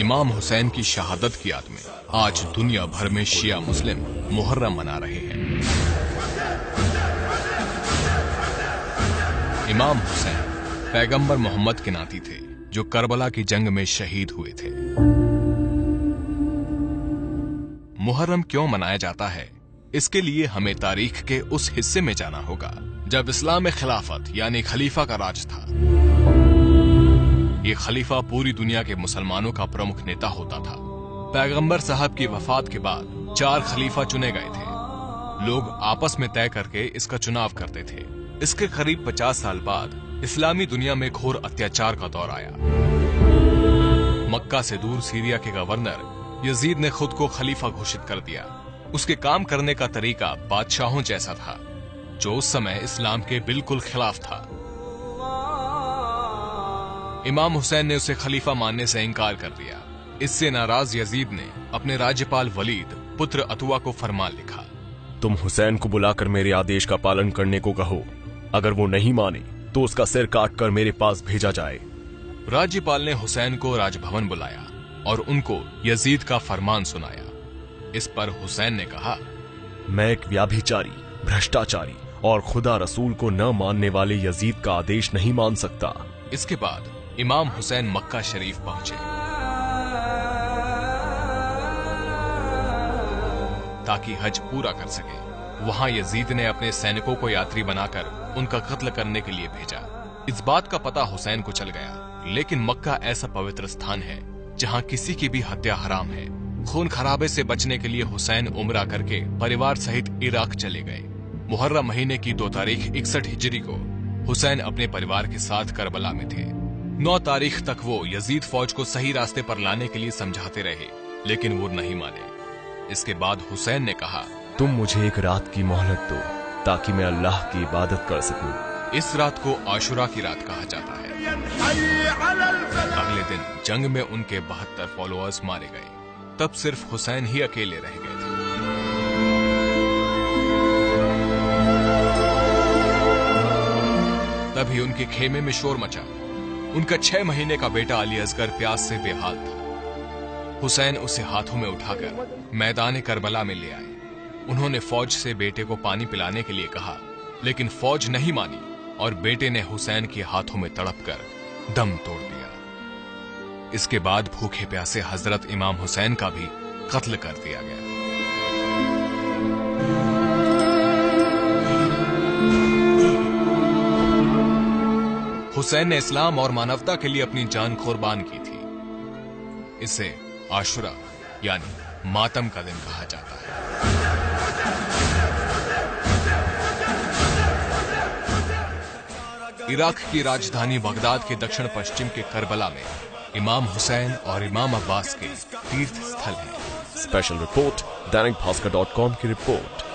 इमाम हुसैन की शहादत की याद में आज दुनिया भर में शिया मुस्लिम मुहर्रम मना रहे हैं। इमाम हुसैन पैगंबर मोहम्मद के नाती थे जो करबला की जंग में शहीद हुए थे। मुहर्रम क्यों मनाया जाता है, इसके लिए हमें तारीख के उस हिस्से में जाना होगा जब इस्लाम में खिलाफत यानी खलीफा का राज था। ये खलीफा पूरी दुनिया के मुसलमानों का प्रमुख नेता होता था। पैगंबर साहब की वफात के बाद 4 खलीफा चुने गए थे। लोग आपस में तय करके इसका चुनाव करते थे। इसके करीब 50 साल बाद इस्लामी दुनिया में घोर अत्याचार का दौर आया। मक्का से दूर सीरिया के गवर्नर यजीद ने खुद को खलीफा घोषित कर दिया। उसके काम करने का तरीका बादशाहों जैसा था, जो उस समय इस्लाम के बिल्कुल खिलाफ था। इमाम हुसैन ने उसे खलीफा मानने से इनकार कर दिया। इससे नाराज यजीद ने अपने राज्यपाल वलीद पुत्र अतुआ को फरमान लिखा, तुम हुसैन को बुलाकर मेरे आदेश का पालन करने को कहो। अगर वो नहीं माने तो उसका सिर काटकर मेरे पास भेजा जाए। राज्यपाल ने हुसैन को राजभवन बुलाया और उनको यजीद का फरमान सुनाया। इस पर हुसैन ने कहा, मैं एक व्याभिचारी, भ्रष्टाचारी और खुदा रसूल को न मानने वाले यजीद का आदेश नहीं मान सकता। इसके बाद इमाम हुसैन मक्का शरीफ पहुंचे ताकि हज पूरा कर सके। वहां यजीद ने अपने सैनिकों को यात्री बनाकर उनका कत्ल करने के लिए भेजा। इस बात का पता हुसैन को चल गया, लेकिन मक्का ऐसा पवित्र स्थान है जहां किसी की भी हत्या हराम है। खून खराबे से बचने के लिए हुसैन उम्रा करके परिवार सहित इराक चले गए। मुहर्रम महीने की 2 तारीख 61 हिजरी को हुसैन अपने परिवार के साथ करबला में थे। 9 तारीख तक वो यजीद फौज को सही रास्ते पर लाने के लिए समझाते रहे, लेकिन वो नहीं माने। इसके बाद हुसैन ने कहा, तुम मुझे एक रात की मोहलत दो ताकि मैं अल्लाह की इबादत कर सकूं। इस रात को आशुरा की रात कहा जाता है। अगले दिन जंग में उनके 72 फॉलोअर्स मारे गए। तब सिर्फ हुसैन ही अकेले रह गए थे। तभी उनके खेमे में शोर मचा। उनका 6 महीने का बेटा अली असगर प्यास से बेहाल था। हुसैन उसे हाथों में उठाकर मैदान करबला में ले आए। उन्होंने फौज से बेटे को पानी पिलाने के लिए कहा, लेकिन फौज नहीं मानी और बेटे ने हुसैन के हाथों में तड़पकर दम तोड़ दिया। इसके बाद भूखे प्यासे हजरत इमाम हुसैन का भी कत्ल कर दिया गया। हुसैन ने इस्लाम और मानवता के लिए अपनी जान कुर्बान की थी। इसे आशुरा यानी मातम का दिन कहा जाता है। इराक की राजधानी बगदाद के दक्षिण पश्चिम के करबला में इमाम हुसैन और इमाम अब्बास के तीर्थ स्थल है। स्पेशल रिपोर्ट दैनिक भास्कर.com की रिपोर्ट।